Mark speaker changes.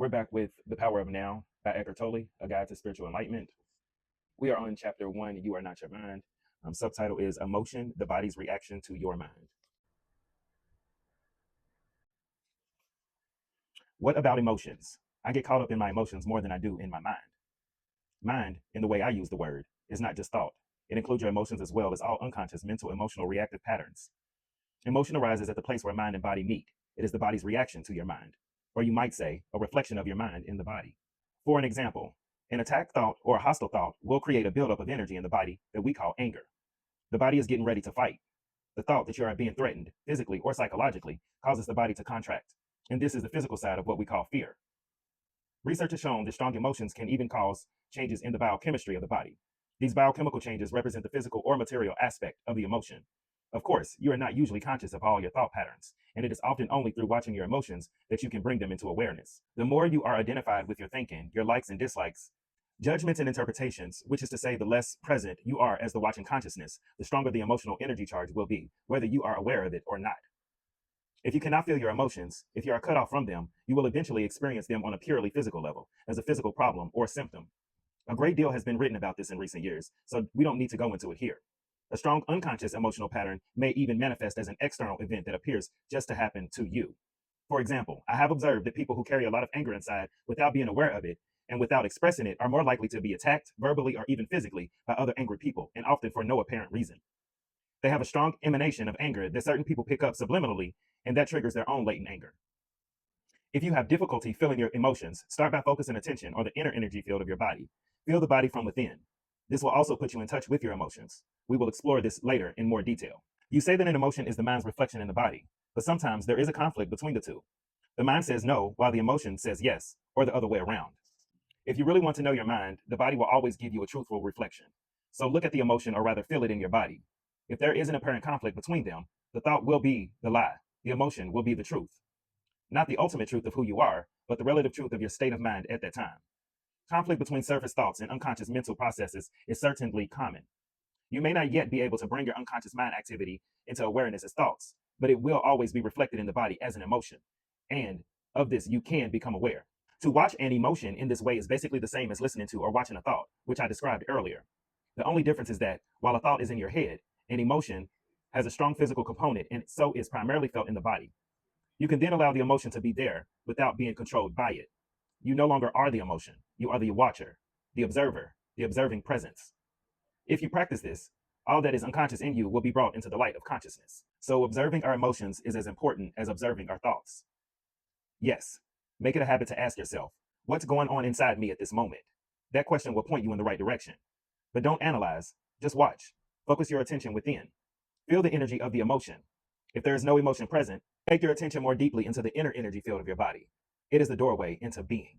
Speaker 1: We're back with The Power of Now by Eckhart Tolle, A Guide to Spiritual Enlightenment. We are on chapter 1, You Are Not Your Mind. Subtitle is Emotion, the Body's Reaction to Your Mind. What about emotions? I get caught up in my emotions more than I do in my mind. Mind, in the way I use the word, is not just thought. It includes your emotions as well as all unconscious mental, emotional, reactive patterns. Emotion arises at the place where mind and body meet. It is the body's reaction to your mind, or you might say, a reflection of your mind in the body. For an example, an attack thought or a hostile thought will create a buildup of energy in the body that we call anger. The body is getting ready to fight. The thought that you are being threatened, physically or psychologically, causes the body to contract. And this is the physical side of what we call fear. Research has shown that strong emotions can even cause changes in the biochemistry of the body. These biochemical changes represent the physical or material aspect of the emotion. Of course, you are not usually conscious of all your thought patterns, and it is often only through watching your emotions that you can bring them into awareness. The more you are identified with your thinking, your likes and dislikes, judgments and interpretations, which is to say the less present you are as the watching consciousness, the stronger the emotional energy charge will be, whether you are aware of it or not. If you cannot feel your emotions, if you are cut off from them, you will eventually experience them on a purely physical level, as a physical problem or symptom. A great deal has been written about this in recent years, so we don't need to go into it here. A strong unconscious emotional pattern may even manifest as an external event that appears just to happen to you. For example, I have observed that people who carry a lot of anger inside without being aware of it and without expressing it are more likely to be attacked verbally or even physically by other angry people, and often for no apparent reason. They have a strong emanation of anger that certain people pick up subliminally, and that triggers their own latent anger. If you have difficulty feeling your emotions, start by focusing attention on the inner energy field of your body. Feel the body from within. This will also put you in touch with your emotions. We will explore this later in more detail. You say that an emotion is the mind's reflection in the body, but sometimes there is a conflict between the two. The mind says no, while the emotion says yes, or the other way around. If you really want to know your mind, the body will always give you a truthful reflection. So look at the emotion, or rather feel it in your body. If there is an apparent conflict between them, the thought will be the lie. The emotion will be the truth. Not the ultimate truth of who you are, but the relative truth of your state of mind at that time. Conflict between surface thoughts and unconscious mental processes is certainly common. You may not yet be able to bring your unconscious mind activity into awareness as thoughts, but it will always be reflected in the body as an emotion. And of this, you can become aware. To watch an emotion in this way is basically the same as listening to or watching a thought, which I described earlier. The only difference is that while a thought is in your head, an emotion has a strong physical component and so is primarily felt in the body. You can then allow the emotion to be there without being controlled by it. You no longer are the emotion. You are the watcher, the observer, the observing presence. If you practice this, all that is unconscious in you will be brought into the light of consciousness. So observing our emotions is as important as observing our thoughts. Yes, make it a habit to ask yourself, what's going on inside me at this moment? That question will point you in the right direction. But don't analyze, just watch. Focus your attention within. Feel the energy of the emotion. If there is no emotion present, take your attention more deeply into the inner energy field of your body. It is the doorway into being.